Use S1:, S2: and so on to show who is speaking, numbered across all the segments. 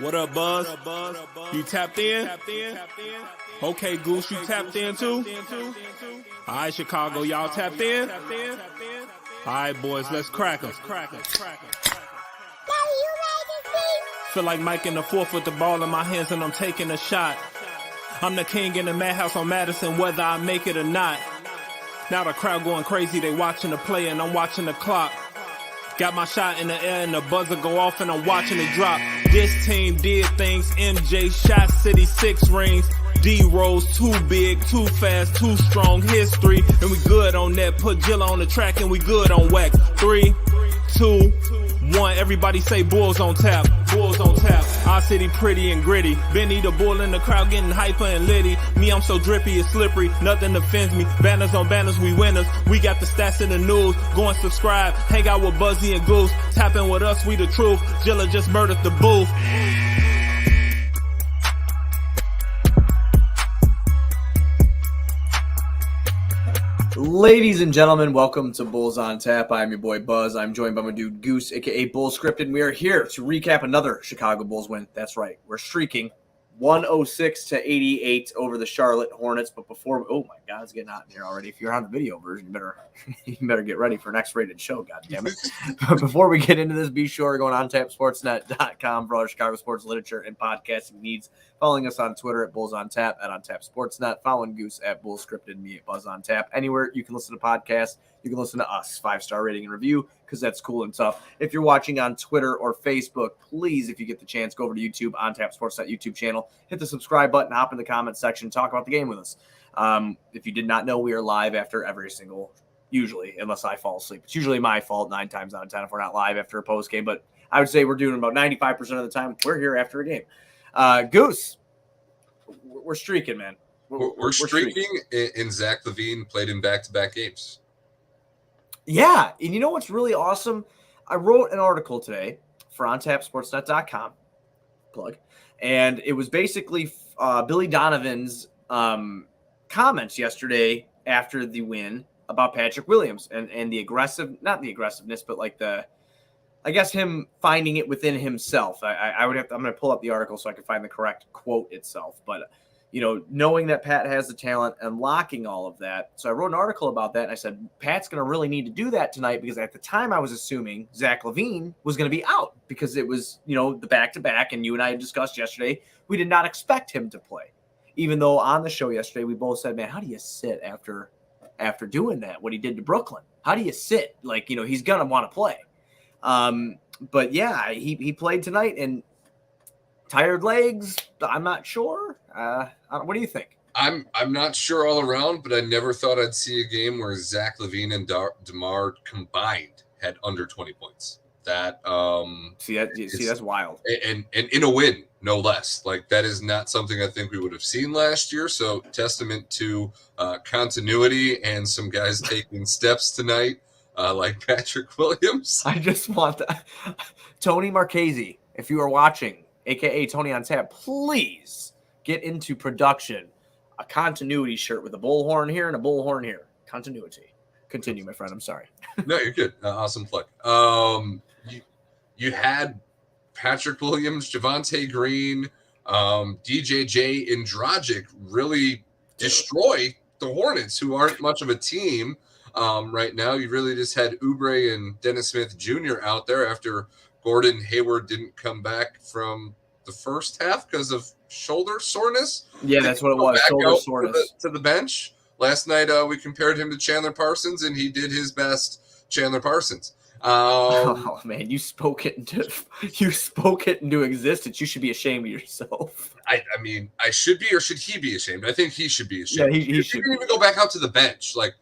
S1: What up, Buzz? You tapped in? Okay, Goose, you tapped in too? All right, Chicago, y'all tapped in? All right, boys, let's crack 'em. Feel like Mike in the fourth with the ball in my hands and I'm taking a shot. I'm the king in the madhouse on Madison, whether I make it or not. Now the crowd going crazy, they watching the play and I'm watching the clock. Got my shot in the air and the buzzer go off and I'm watching it drop. This team did things, MJ shot City 6 rings. D-Rose too big, too fast, too strong, history. And we good on that, put Jilla on the track and we good on wax. 3, 2, 1, everybody say Bulls on tap. Bulls on tap. Our city pretty and gritty. Benny the bull in the crowd getting hyper and litty. Me, I'm so drippy, it's slippery, nothing offends me. Banners on banners, we winners. We got the stats in the news. Go and subscribe, hang out with Buzzy and Goose. Tapping with us, we the truth. Jilla just murdered the booth.
S2: Ladies and gentlemen, welcome to Bulls on Tap. I'm your boy Buzz. I'm joined by my dude Goose, aka Bull Scripted, and we are here to recap another Chicago Bulls win. That's right, we're streaking 106-88 over the Charlotte Hornets. But before, oh my God, it's getting hot in here already. If you're on the video version, you better get ready for an X-rated show. God damn it! But before we get into this, be sure to go on OnTapSportsNet.com for all our Chicago sports literature and podcasting needs. Following us on Twitter at Bulls on Tap, at OnTapSportsNet. Following Goose at Bull Scripted, me at Buzz on Tap. Anywhere you can listen to podcasts, you can listen to us. 5-star rating and review, because that's cool and tough. If you're watching on Twitter or Facebook, please, if you get the chance, go over to YouTube, OnTapSportsNet YouTube channel. Hit the subscribe button, hop in the comments section, talk about the game with us. If you did not know, we are live after every single, usually, unless I fall asleep. It's usually my fault 9 times out of 10 if we're not live after a post game, but I would say we're doing about 95% of the time. We're here after a game. Goose, we're streaking, man.
S3: We're streaking, and Zach LaVine played in back-to-back games. Yeah,
S2: and you know what's really awesome? I wrote an article today for OnTapSportsNet.com, plug, and it was basically Billy Donovan's comments yesterday after the win about Patrick Williams and the not the aggressiveness, but like I guess him finding it within himself. I'm going to pull up the article so I can find the correct quote itself. But, you know, knowing that Pat has the talent, unlocking all of that. So I wrote an article about that, and I said, Pat's going to really need to do that tonight, because at the time I was assuming Zach LaVine was going to be out because it was, you know, the back-to-back, and you and I had discussed yesterday, we did not expect him to play. Even though on the show yesterday, we both said, man, how do you sit after doing that, what he did to Brooklyn? How do you sit? Like, you know, he's going to want to play. But yeah, he played tonight, and tired legs, I'm not sure. What do you think?
S3: I'm not sure all around, but I never thought I'd see a game where Zach LaVine and DeMar combined had under 20 points. That
S2: that's wild.
S3: And in a win, no less. Like, that is not something I think we would have seen last year. So testament to continuity and some guys taking steps tonight. Like Patrick Williams.
S2: I just want that. Tony Marchese, if you are watching, a.k.a. Tony on Tap, please get into production a continuity shirt with a bullhorn here and a bullhorn here. Continuity. Continue, my friend. I'm sorry.
S3: No, you're good. Awesome plug. You had Patrick Williams, Javonte Green, DJJ, and Dragic really destroy the Hornets, who aren't much of a team. Right now, you really just had Oubre and Dennis Smith Jr. out there after Gordon Hayward didn't come back from the first half because of shoulder soreness.
S2: Yeah, that's what it was, shoulder soreness.
S3: To the bench. Last night, we compared him to Chandler Parsons, and he did his best Chandler Parsons.
S2: Oh, man, you spoke it into existence. You should be ashamed of yourself.
S3: I mean, I should be, or should he be ashamed? I think he should be ashamed.
S2: Yeah, he should.
S3: He didn't even go back out to the bench. Like,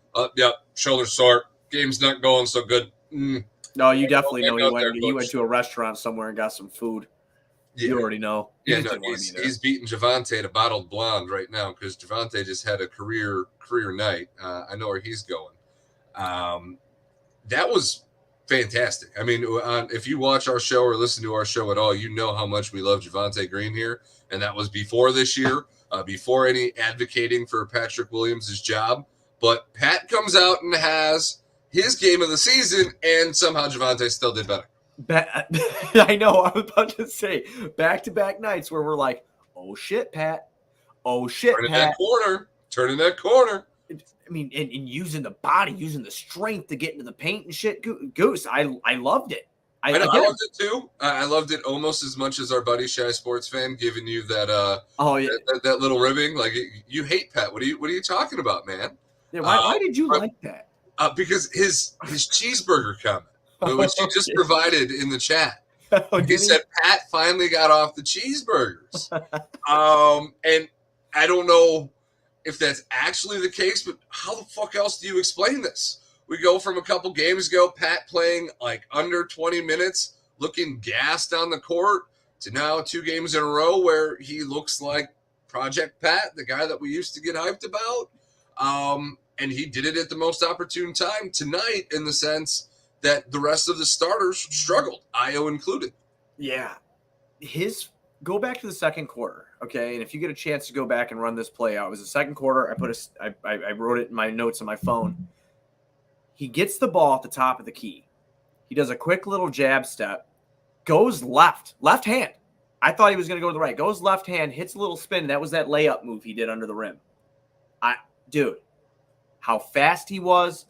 S3: shoulder sore, game's not going so good.
S2: No, you definitely know he went to a restaurant somewhere and got some food. Yeah. You already know.
S3: Yeah, no, he's beating Javonte to bottled blonde right now, because Javonte just had a career night. I know where he's going. That was fantastic. I mean, if you watch our show or listen to our show at all, you know how much we love Javonte Green here, and that was before this year, before any advocating for Patrick Williams' job. But Pat comes out and has his game of the season, and somehow Javonte still did better.
S2: I know. I was about to say back-to-back nights where we're like, "Oh shit, Pat! Oh shit,
S3: Turning
S2: Pat!"
S3: that corner. Turning that corner.
S2: I mean, and using the body, using the strength to get into the paint and shit. Goose, I loved it.
S3: I know, I loved it too. I loved it almost as much as our buddy Shy Sports Fan giving you that that little ribbing. Like, you hate Pat. What are you talking about, man?
S2: Yeah, why did you like that?
S3: Because his cheeseburger comment, which he just provided in the chat. He said Pat finally got off the cheeseburgers. And I don't know if that's actually the case, but how the fuck else do you explain this? We go from a couple games ago, Pat playing like under 20 minutes, looking gassed on the court, to now 2 games in a row where he looks like Project Pat, the guy that we used to get hyped about. And he did it at the most opportune time tonight, in the sense that the rest of the starters struggled, Io included.
S2: Yeah. Go back to the second quarter, okay? And if you get a chance to go back and run this play out, it was the second quarter. I wrote it in my notes on my phone. He gets the ball at the top of the key. He does a quick little jab step, goes left hand. I thought he was going to go to the right. Goes left hand, hits a little spin. That was that layup move he did under the rim. Dude, how fast he was.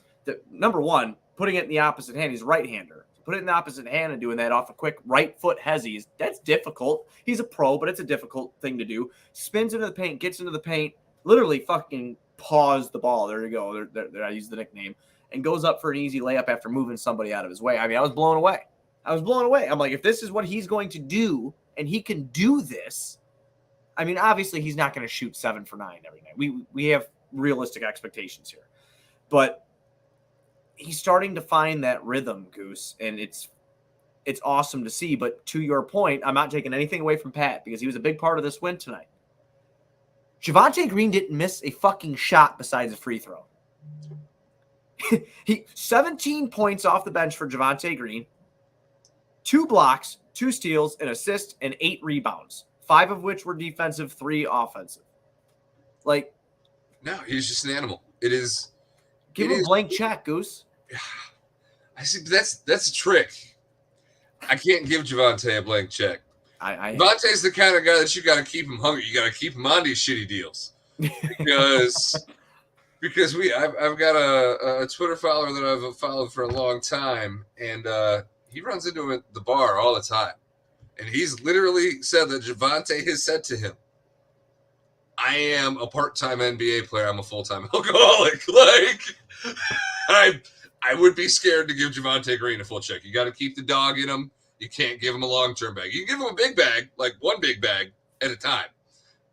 S2: Number one, putting it in the opposite hand. He's a right-hander. Put it in the opposite hand and doing that off a quick right foot hezzy, that's difficult. He's a pro, but it's a difficult thing to do. Spins into the paint, gets into the paint, literally fucking paws the ball. There you go. There, I use the nickname. And goes up for an easy layup after moving somebody out of his way. I mean, I was blown away. I'm like, if this is what he's going to do and he can do this, I mean, obviously he's not going to shoot 7 for 9 every night. We have realistic expectations here. But he's starting to find that rhythm, Goose, and it's awesome to see. But to your point, I'm not taking anything away from Pat because he was a big part of this win tonight. Javonte Green didn't miss a fucking shot besides a free throw. He 17 points off the bench for Javonte Green, 2 blocks, 2 steals, an assist, and 8 rebounds, 5 of which were defensive, 3 offensive. Like,
S3: no, he's just an animal. It is.
S2: Give him a blank check, Goose.
S3: I see. That's a trick. I can't give Javonte a blank check. Javonte's the kind of guy that you got to keep him hungry. You got to keep him on these shitty deals because I've got a Twitter follower that I've followed for a long time, and he runs into him at the bar all the time, and he's literally said that Javonte has said to him, "I am a part-time NBA player. I'm a full-time alcoholic." Like, I would be scared to give Javonte Green a full check. You got to keep the dog in him. You can't give him a long-term bag. You can give him a big bag, like one big bag at a time.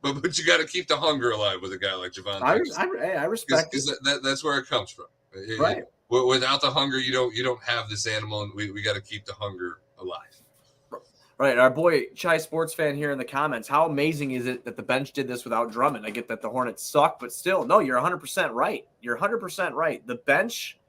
S3: But you got to keep the hunger alive with a guy like Javonte.
S2: I respect
S3: because that's where it comes from.
S2: Right.
S3: Without the hunger, you don't have this animal, and we got to keep the hunger alive.
S2: Right. Our boy Chai Sports Fan here in the comments. How amazing is it that the bench did this without Drummond? I get that the Hornets suck, but still, no, you're 100% right. You're 100% right. The bench.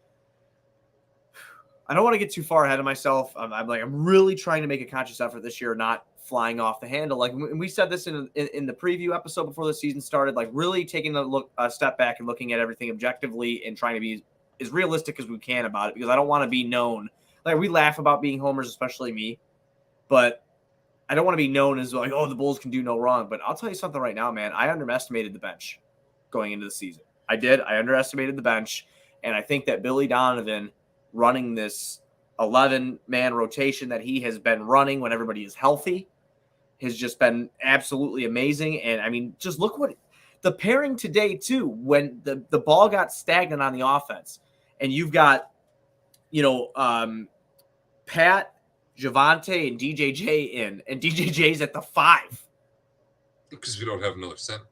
S2: I don't want to get too far ahead of myself. I'm really trying to make a conscious effort this year, not flying off the handle. Like we said this in the preview episode before the season started, like really taking a step back and looking at everything objectively and trying to be as realistic as we can about it, because I don't want to be known. Like, we laugh about being homers, especially me, but I don't want to be known as like, oh, the Bulls can do no wrong. But I'll tell you something right now, man. I underestimated the bench going into the season. I did. I underestimated the bench. And I think that Billy Donovan running this 11-man rotation that he has been running when everybody is healthy has just been absolutely amazing. And, I mean, just look what the pairing today, too, when the ball got stagnant on the offense. And you've got, Pat, Javonte, and DJJ in, and DJJ's at the 5.
S3: Because we don't have another center.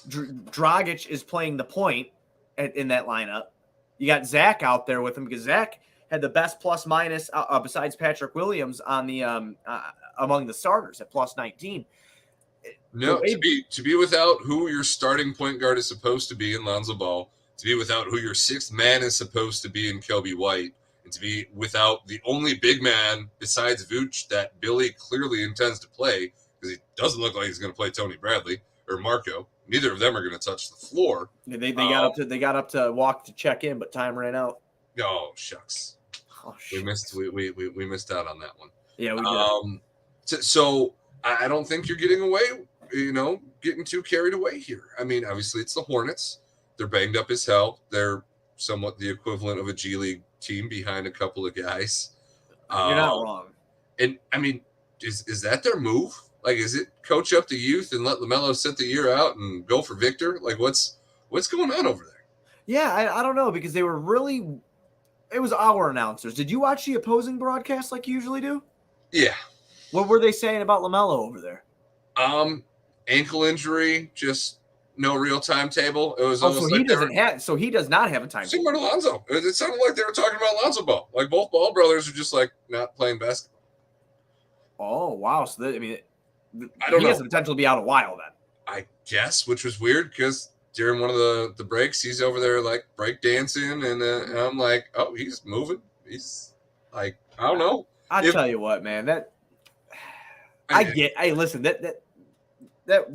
S2: Dragic is playing the point in that lineup. You got Zach out there with him because Zach had the best plus minus besides Patrick Williams on the among the starters at plus 19.
S3: No, to be without who your starting point guard is supposed to be in Lonzo Ball, to be without who your 6th man is supposed to be in Kelby White, and to be without the only big man besides Vooch that Billy clearly intends to play, because he doesn't look like he's going to play Tony Bradley or Marco. Neither of them are going to touch the floor.
S2: They got up to walk to check in, but time ran out.
S3: Oh shucks.
S2: Oh,
S3: we missed out on that one.
S2: Yeah, we did.
S3: So I don't think you're getting too carried away here. I mean, obviously it's the Hornets. They're banged up as hell. They're somewhat the equivalent of a G League team behind a couple of guys.
S2: You're not wrong.
S3: And I mean, is that their move? Like, is it coach up the youth and let LaMelo sit the year out and go for Victor? Like, what's going on over there?
S2: Yeah, I don't know, because they were really – it was our announcers. Did you watch the opposing broadcast like you usually do?
S3: Yeah.
S2: What were they saying about LaMelo over there?
S3: Ankle injury, just no real timetable. It was
S2: so he does not have a timetable.
S3: Similar to Lonzo. It sounded like they were talking about Lonzo Ball. Like, both Ball brothers are just like not playing basketball.
S2: Oh, wow. So I don't know. He has the potential to be out a while then.
S3: I guess, which was weird because during one of the breaks, he's over there like break dancing, and I'm like, oh, he's moving. He's like, I don't know.
S2: I'll tell you what, man. Listen, that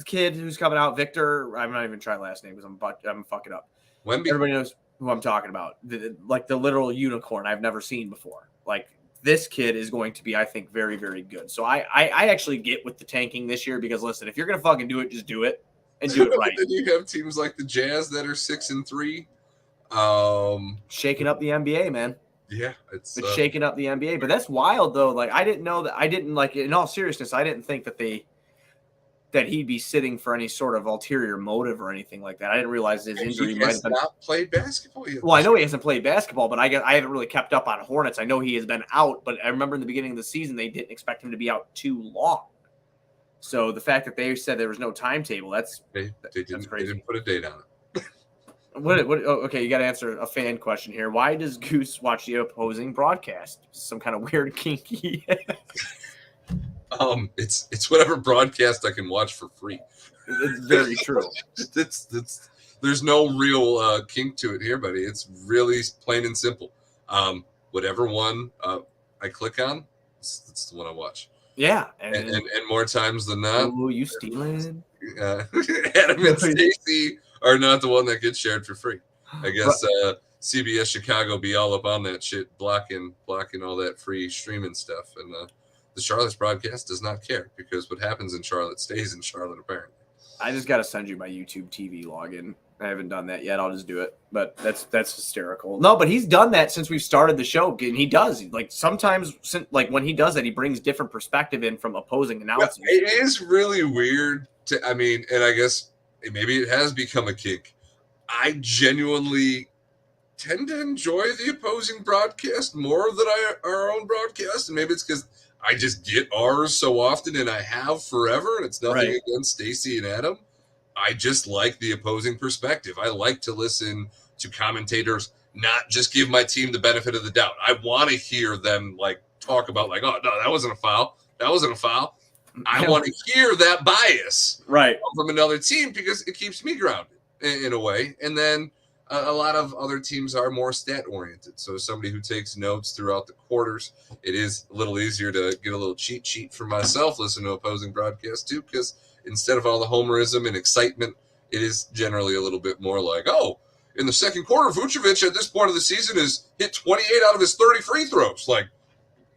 S2: kid who's coming out, Victor. I'm not even trying last name because I'm fucking up.
S3: Wemby.
S2: Everybody knows who I'm talking about. The literal unicorn I've never seen before. Like, this kid is going to be, I think, very, very good. So I actually get with the tanking this year because, listen, if you're going to fucking do it, just do it and do it right.
S3: Then you have teams like the Jazz that are 6-3.
S2: Shaking up the NBA, man.
S3: Yeah, it's
S2: shaking up the NBA. But that's wild, though. Like, I didn't know that. I didn't, like, in all seriousness, I didn't think that he'd be sitting for any sort of ulterior motive or anything like that. I didn't realize his injury might have been.
S3: He has not played basketball yet.
S2: Well, I know he hasn't played basketball, but I haven't really kept up on Hornets. I know he has been out, but I remember in the beginning of the season they didn't expect him to be out too long. So the fact that they said there was no timetable, that's crazy.
S3: They didn't put a date on it.
S2: Okay, you got to answer a fan question here. Why does Goose watch the opposing broadcast? Some kind of weird kinky.
S3: It's whatever broadcast I can watch for free.
S2: It's very true.
S3: There's no real kink to it here, buddy. It's really plain and simple. Whatever one I click on, it's the one I watch.
S2: Yeah,
S3: and more times than not.
S2: Ooh, you stealing?
S3: Adam and Stacey are not the one that gets shared for free. I guess CBS Chicago be all up on that shit, blocking all that free streaming stuff, and the Charlotte's broadcast does not care because what happens in Charlotte stays in Charlotte, apparently.
S2: I just got to send you my YouTube TV login. I haven't done that yet. I'll just do it. But that's hysterical. No, but he's done that since we've started the show. And he does. Like, sometimes, like, when he does that, he brings different perspective in from opposing announcers.
S3: Well, it is really weird and I guess maybe it has become a kink. I genuinely tend to enjoy the opposing broadcast more than our own broadcast. And maybe it's because I just get ours so often and I have forever. And it's nothing against Stacey and Adam. I just like the opposing perspective. I like to listen to commentators, not just give my team the benefit of the doubt. I want to hear them like talk about like, oh, no, that wasn't a foul. That wasn't a foul. I want to hear that bias from another team because it keeps me grounded in a way. And then a lot of other teams are more stat oriented. So somebody who takes notes throughout the quarters, it is a little easier to get a little cheat sheet for myself listening to opposing broadcasts too, because instead of all the homerism and excitement, it is generally a little bit more like, oh, in the second quarter, Vucevic at this point of the season has hit 28 out of his 30 free throws. Like,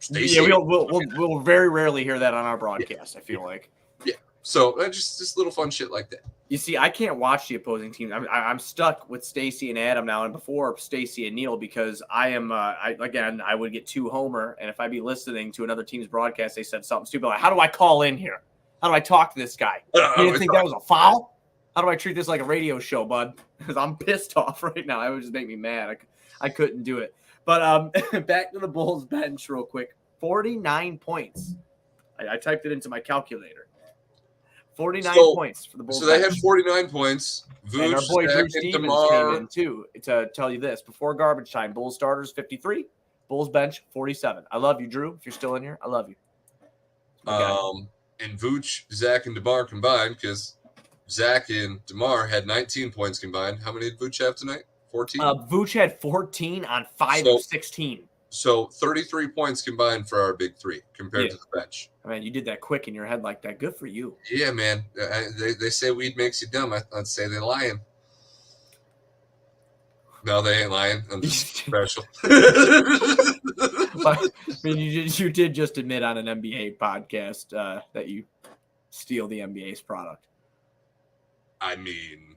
S3: Stacey.
S2: Yeah, we'll very rarely hear that on our broadcast, I feel like.
S3: Yeah. So just little fun shit like that.
S2: You see, I can't watch the opposing team. I'm stuck with Stacey and Adam now, and before Stacey and Neil, because I am. I would get too homer, and if I'd be listening to another team's broadcast, they said something stupid like, "How do I call in here? How do I talk to this guy? You didn't think that was a foul? How do I treat this like a radio show, bud? Because I'm pissed off right now. It would just make me mad. I couldn't do it. But back to the Bulls bench real quick. 49 points. I typed it into my calculator. 49 points for the Bulls.
S3: So they had 49 points. Vooch,
S2: and our boy
S3: Zach,
S2: Drew Stevens came in too to tell you this. Before garbage time, Bulls starters 53, Bulls bench 47. I love you, Drew. If you're still in here, I love you.
S3: And Vooch, Zach, and DeMar combined, because Zach and DeMar had 19 points combined. How many did Vooch have tonight? 14?
S2: Vooch had 14 on 5 of 16.
S3: So 33 points combined for our big three compared to the bench.
S2: I mean, you did that quick in your head like that. Good for you.
S3: Yeah, man. They say weed makes you dumb. I'd say they're lying. No, they ain't lying. I'm just special.
S2: But, I mean, you did just admit on an NBA podcast that you steal the NBA's product.
S3: I mean,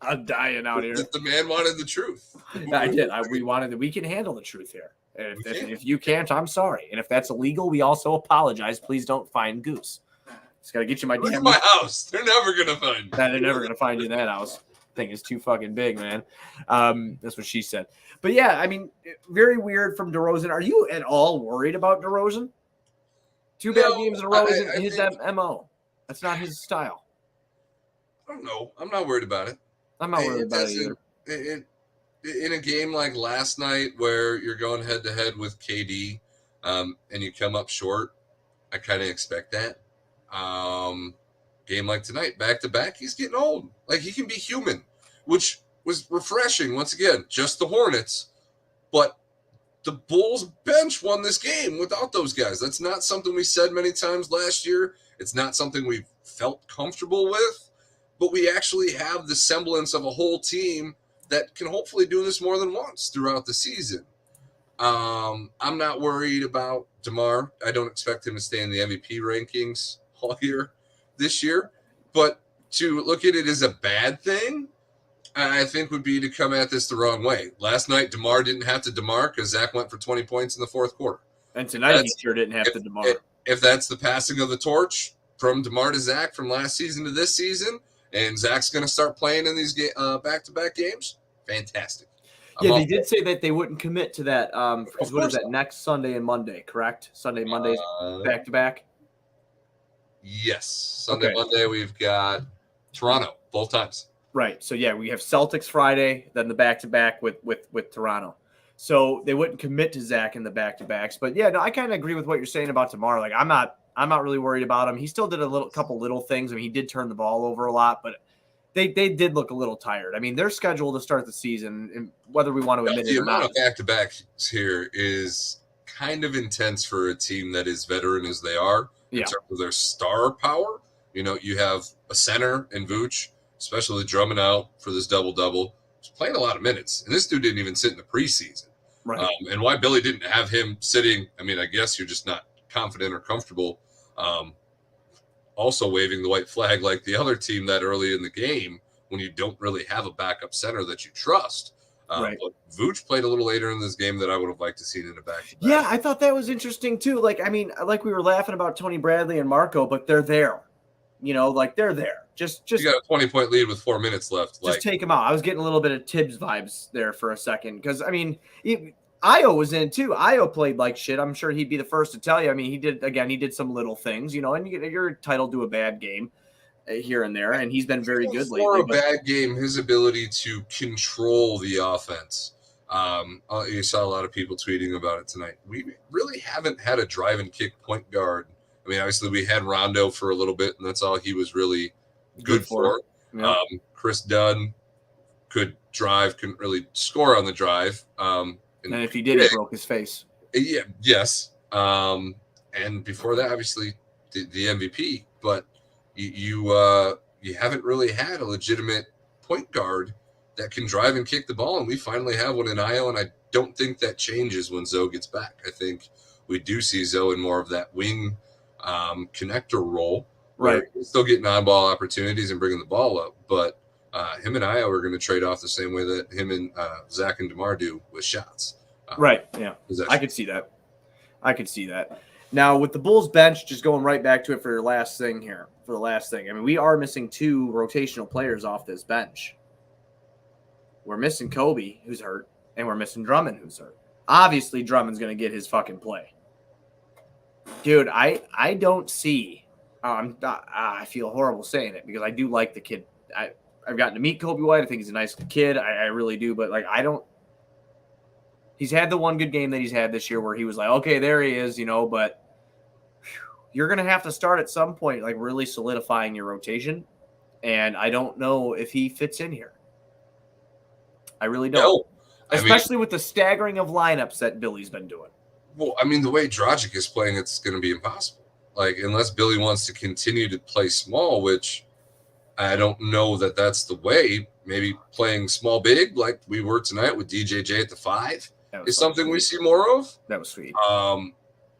S2: I'm dying out here.
S3: The man wanted the truth.
S2: I did. We can handle the truth here. If you can't, I'm sorry. And if that's illegal, we also apologize. Please don't find Goose. Just got to get you my
S3: Look at my house. They're never going to find me.
S2: They're never going to find you in that house. Thing is too fucking big, man. That's what she said. But yeah, I mean, very weird from DeRozan. Are you at all worried about DeRozan? Two bad games in a row isn't his MO. That's not his style.
S3: I don't know. I'm not worried about it.
S2: I'm not worried about it either.
S3: In a game like last night where you're going head-to-head with KD and you come up short, I kind of expect that. Game like tonight, back-to-back, he's getting old. Like, he can be human, which was refreshing. Once again, just the Hornets. But the Bulls bench won this game without those guys. That's not something we said many times last year. It's not something we felt comfortable with. But we actually have the semblance of a whole team that can hopefully do this more than once throughout the season. I'm not worried about DeMar. I don't expect him to stay in the MVP rankings all year this year. But to look at it as a bad thing, I think would be to come at this the wrong way. Last night, DeMar didn't have to DeMar because Zach went for 20 points in the fourth quarter.
S2: And tonight, he sure didn't have to DeMar.
S3: If that's the passing of the torch from DeMar to Zach from last season to this season, and Zach's going to start playing in these back-to-back games, fantastic.
S2: Yeah, they did say that they wouldn't commit to that because what is that, next Sunday and Monday, correct? Sunday, Mondays, back-to-back?
S3: Yes. Sunday, Monday, we've got Toronto both times.
S2: Right. So, yeah, we have Celtics Friday, then the back-to-back with Toronto. So they wouldn't commit to Zach in the back-to-backs. But, yeah, no, I kind of agree with what you're saying about DeMar. Like, I'm not really worried about him. He still did couple little things. I mean, he did turn the ball over a lot, but they did look a little tired. I mean, they're scheduled to start the season, and whether we want to admit it or not.
S3: The amount of back-to-backs here is kind of intense for a team that is veteran as they are in terms of their star power. You know, you have a center in Vooch, especially Drummond out for this double-double. He's playing a lot of minutes, and this dude didn't even sit in the preseason.
S2: Right.
S3: And why Billy didn't have him sitting, I mean, I guess you're just not confident or comfortable. Also waving the white flag like the other team that early in the game when you don't really have a backup center that you trust.
S2: Right.
S3: But Vooch played a little later in this game that I would have liked to see in a back-to-back.
S2: Yeah, I thought that was interesting too. Like, I mean, like we were laughing about Tony Bradley and Marco, but they're there. You know, like they're there. Just
S3: you got a 20-point lead with 4 minutes left.
S2: Just take them out. I was getting a little bit of Tibbs vibes there for a second because, I mean, Io was in too. Io played like shit. I'm sure he'd be the first to tell you. I mean, he did some little things, you know, and you're entitled to a bad game here and there, and he's been very good lately.
S3: For a bad game, his ability to control the offense. You saw a lot of people tweeting about it tonight. We really haven't had a drive and kick point guard. I mean, obviously we had Rondo for a little bit, and that's all he was really good for.
S2: Yeah.
S3: Chris Dunn could drive, couldn't really score on the drive.
S2: And if he did, he broke his face.
S3: Yeah. Yes. And before that, obviously, the MVP. But you haven't really had a legitimate point guard that can drive and kick the ball, and we finally have one in Io, and I don't think that changes when Zoe gets back. I think we do see Zoe in more of that wing connector role.
S2: Right.
S3: He's still getting on-ball opportunities and bringing the ball up, but him and Io are going to trade off the same way that him and Zach and DeMar do with shots.
S2: Right. Yeah. I could see that. Now, with the Bulls bench, just going right back to it for the last thing. I mean, we are missing 2 rotational players off this bench. We're missing Kobe, who's hurt, and we're missing Drummond, who's hurt. Obviously, Drummond's going to get his fucking play. Dude, I don't see I feel horrible saying it because I do like the kid. I've gotten to meet Kobe White. I think he's a nice kid. I really do. But, like, he's had the one good game that he's had this year where he was like, okay, there he is, you know, but you're going to have to start at some point, like, really solidifying your rotation. And I don't know if he fits in here. I really don't.
S3: No.
S2: Especially with the staggering of lineups that Billy's been doing.
S3: Well, I mean, the way Dragic is playing, it's going to be impossible. Like, unless Billy wants to continue to play small, which I don't know that that's the way. Maybe playing small big like we were tonight with DJJ at the 5 is something we see more of.
S2: That was sweet.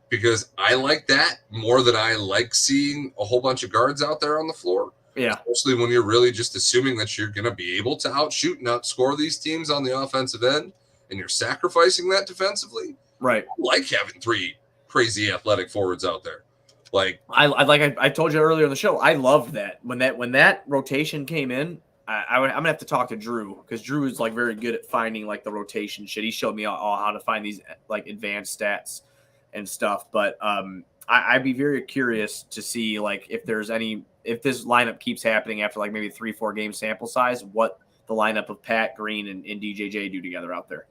S3: Because I like that more than I like seeing a whole bunch of guards out there on the floor.
S2: Yeah.
S3: Especially when you're really just assuming that you're going to be able to outshoot and outscore these teams on the offensive end, and you're sacrificing that defensively.
S2: Right.
S3: I like having 3 crazy athletic forwards out there. Like
S2: I told you earlier in the show, I loved that when that rotation came in. I'm gonna have to talk to Drew because Drew is like very good at finding like the rotation shit. He showed me all how to find these like advanced stats and stuff. But I'd be very curious to see like if this lineup keeps happening after like maybe 3-4 game sample size, what the lineup of Pat, Green, and DJJ do together out there.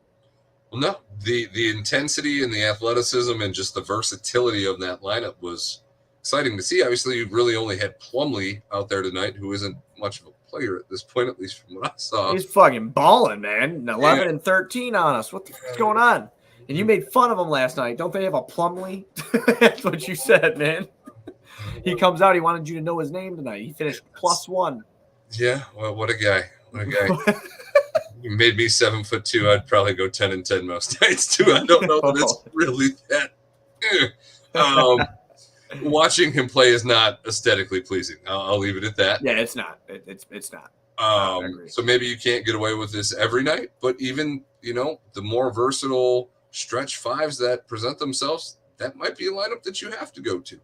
S3: Well, no, the intensity and the athleticism and just the versatility of that lineup was exciting to see. Obviously, you really only had Plumlee out there tonight, who isn't much of a player at this point, at least from what I saw.
S2: He's fucking balling, man. 11 and 13 on us. What's going on? And you made fun of him last night. Don't they have a Plumlee? That's what you said, man. He comes out. He wanted you to know his name tonight. He finished +1.
S3: Yeah, well, what a guy. What a guy. You made me 7'2". I'd probably go 10 and 10 most nights too. I don't know that it's really that. Watching him play is not aesthetically pleasing. I'll leave it at that.
S2: Yeah, it's not. It's not.
S3: So maybe you can't get away with this every night, but even the more versatile stretch 5s that present themselves, that might be a lineup that you have to go to.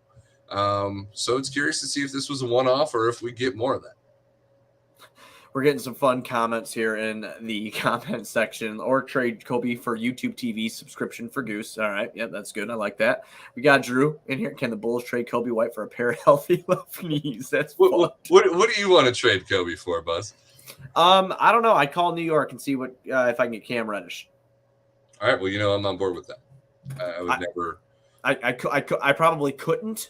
S3: So it's curious to see if this was a one-off or if we get more of that.
S2: We're getting some fun comments here in the comment section. Or trade Kobe for YouTube TV subscription for Goose. All right. Yep, that's good. I like that. We got Drew in here. Can the Bulls trade Kobe White for a pair of healthy left knees? That's
S3: what do you want to trade Kobe for, Buzz?
S2: I don't know. I'd call New York and see what if I can get Cam Reddish. All
S3: right. Well, I'm on board with that. I would never.
S2: I probably couldn't.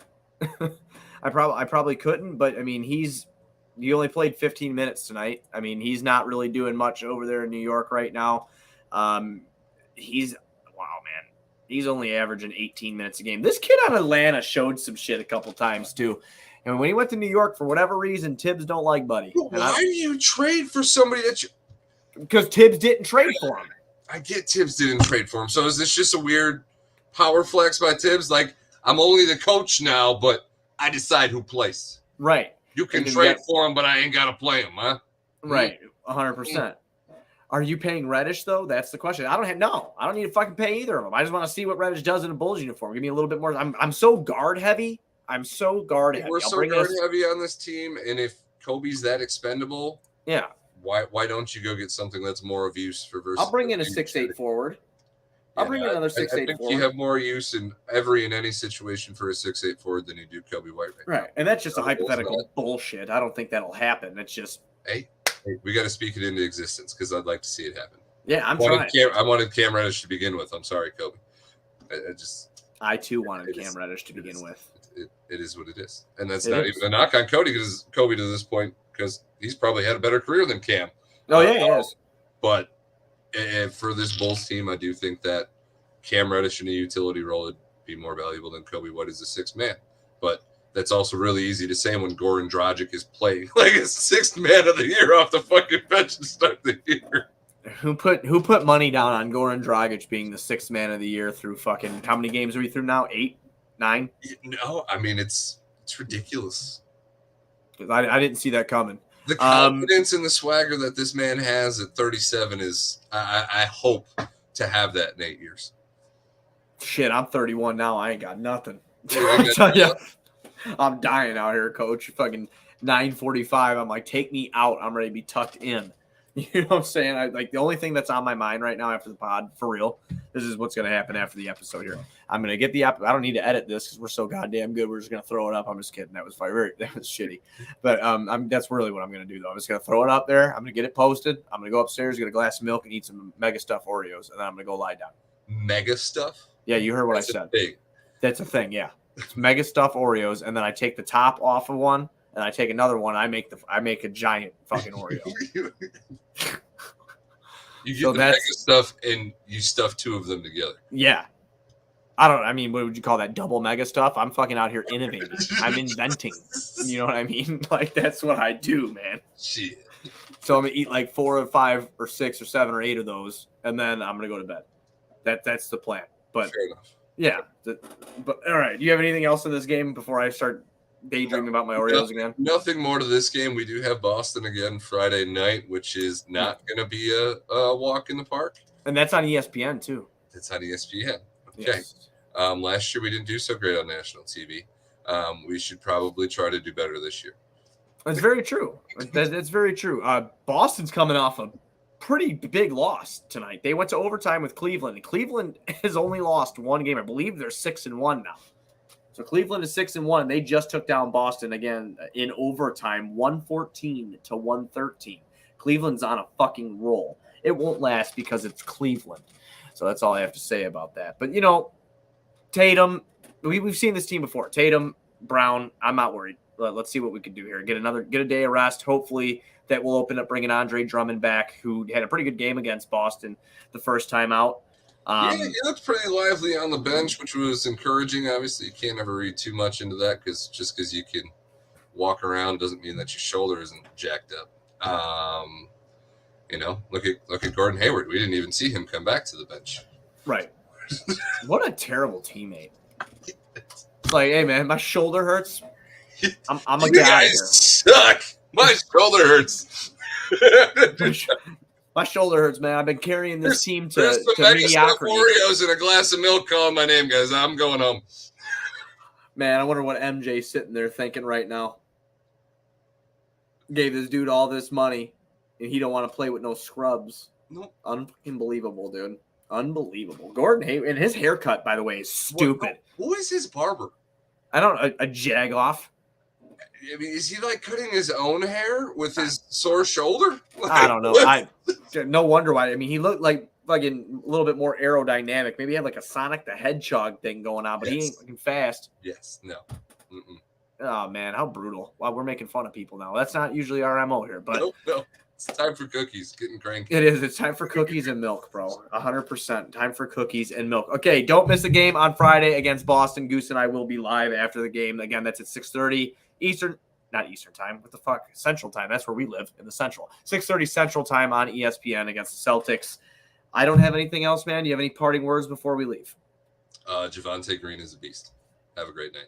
S2: I probably couldn't. But I mean, he only played 15 minutes tonight. I mean, he's not really doing much over there in New York right now. He's only averaging 18 minutes a game. This kid out of Atlanta showed some shit a couple times too. And when he went to New York, for whatever reason, Tibbs don't like Buddy.
S3: Why do you trade for somebody
S2: because Tibbs didn't trade for him.
S3: I get Tibbs didn't trade for him. So is this just a weird power flex by Tibbs? Like, I'm only the coach now, but I decide who plays.
S2: Right.
S3: You can trade for him, but I ain't got to play him, huh?
S2: Right. 100%. Are you paying Reddish, though? That's the question. I don't need to fucking pay either of them. I just want to see what Reddish does in a Bulls uniform. Give me a little bit more. I'm so guard heavy. We're so guard heavy
S3: on this team, and if Kobe's that expendable,
S2: yeah.
S3: Why don't you go get something that's more of use for versatility?
S2: I'll bring in a 6'8" forward. I'll bring in another 6'8" forward. I think
S3: you have more use in any situation for a 6'8" forward than you do Kobe White
S2: right. And that's just a hypothetical bullshit. I don't think that'll happen. It's just
S3: hey, we got to speak it into existence because I'd like to see it happen.
S2: Yeah, I
S3: wanted Cam Reddish to begin with. I'm sorry, Kobe.
S2: I too wanted Cam Reddish to begin with.
S3: It is what it is, and that's not even a knock on Kobe to this point because he's probably had a better career than Cam.
S2: Oh yeah, he has.
S3: But for this Bulls team, I do think that Cam Reddish in a utility role would be more valuable than Kobe White as a sixth man. But that's also really easy to say when Goran Dragic is playing like a sixth man of the year off the fucking bench to start the year.
S2: Who put money down on Goran Dragic being the sixth man of the year through fucking how many games are we through now? 8, 9?
S3: No, I mean it's ridiculous.
S2: I didn't see that coming.
S3: The confidence and the swagger that this man has at 37 is I hope to have that in 8 years.
S2: Shit, I'm 31 now. I ain't got nothing.
S3: Yeah.
S2: I'm dying out here, coach. Fucking 9:45. I'm like, take me out. I'm ready to be tucked in. You know what I'm saying? The only thing that's on my mind right now after the pod, for real, this is what's going to happen after the episode here. I'm going to get the app. I don't need to edit this because we're so goddamn good. We're just going to throw it up. I'm just kidding. That was shitty. But that's really what I'm going to do, though. I'm just going to throw it up there. I'm going to get it posted. I'm going to go upstairs, get a glass of milk, and eat some Mega Stuff Oreos, and then I'm going to go lie down.
S3: Mega Stuff?
S2: Yeah, you heard what I said. That's a thing, yeah. It's Mega Stuff Oreos, and then I take the top off of one, and I take another one. I make a giant fucking Oreo.
S3: You get the Mega Stuff, and you stuff two of them together.
S2: Yeah. I mean, what would you call that? Double mega stuff? I'm fucking out here innovating. I'm inventing. You know what I mean? Like, that's what I do, man.
S3: Shit.
S2: So I'm going to eat like 4 or 5 or 6 or 7 or 8 of those, and then I'm going to go to bed. That's the plan. But
S3: Fair enough.
S2: yeah. But all right. Do you have anything else in this game before I start daydreaming about my Oreos again?
S3: Nothing more to this game. We do have Boston again Friday night, which is not going to be a walk in the park.
S2: And that's on ESPN too.
S3: It's on ESPN. Okay.
S2: Yes.
S3: Last year we didn't do so great on national TV. We should probably try to do better this year.
S2: That's very true. That's very true. Boston's coming off a pretty big loss tonight. They went to overtime with Cleveland. And Cleveland has only lost one game. I believe they're 6-1 now. So Cleveland is 6-1. They just took down Boston again in overtime, 114-113. Cleveland's on a fucking roll. It won't last because it's Cleveland. So that's all I have to say about that. But, you know, Tatum, we've seen this team before. Tatum, Brown, I'm not worried. Let's see what we can do here. Get a day of rest. Hopefully that will open up bringing Andre Drummond back, who had a pretty good game against Boston the first time out.
S3: Yeah, he looked pretty lively on the bench, which was encouraging. Obviously, you can't ever read too much into that because just because you can walk around doesn't mean that your shoulder isn't jacked up. You know, look at Gordon Hayward. We didn't even see him come back to the bench.
S2: Right. What a terrible teammate. Like, hey man, my shoulder hurts. I'm a guy.
S3: Suck. My shoulder hurts.
S2: My shoulder hurts, man. I've been carrying this team to
S3: There's some
S2: mediocrity.
S3: Oreos and a glass of milk calling my name, guys. I'm going home.
S2: Man, I wonder what MJ's sitting there thinking right now. Gave this dude all this money, and he don't want to play with no scrubs.
S3: Nope.
S2: Unbelievable, dude. Unbelievable. Gordon Hayward, and his haircut, by the way, is stupid.
S3: Who is his barber?
S2: I don't know, a Jagoff.
S3: I mean, is he like cutting his own hair with his sore shoulder? Like,
S2: I don't know. No wonder why. I mean, he looked like fucking a little bit more aerodynamic. Maybe he had like a Sonic the Hedgehog thing going on, but he ain't fucking fast.
S3: Yes. No. Mm-mm.
S2: Oh man, how brutal! Wow, we're making fun of people now. That's not usually our MO here, but
S3: no. It's time for cookies. Getting cranky.
S2: It is. It's time for cookies and milk, bro. 100%. Time for cookies and milk. Okay, don't miss the game on Friday against Boston. Goose and I will be live after the game. Again, that's at 6:30 Eastern. Not Eastern time. What the fuck? Central time. That's where we live, in the Central. 6:30 Central time on ESPN against the Celtics. I don't have anything else, man. Do you have any parting words before we leave?
S3: Javonte Green is a beast. Have a great night.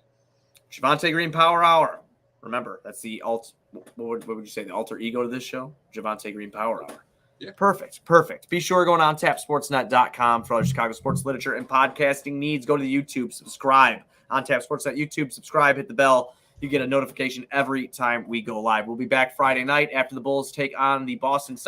S2: Javonte Green Power Hour. Remember, that's the what would you say, the alter ego to this show? Javonte Green Power Hour.
S3: Yeah.
S2: Perfect. Be sure to go on TapSportsNet.com for all your Chicago sports literature and podcasting needs. Go to the YouTube, subscribe on TapSportsNet YouTube, subscribe, hit the bell. You get a notification every time we go live. We'll be back Friday night after the Bulls take on the Boston Celtics.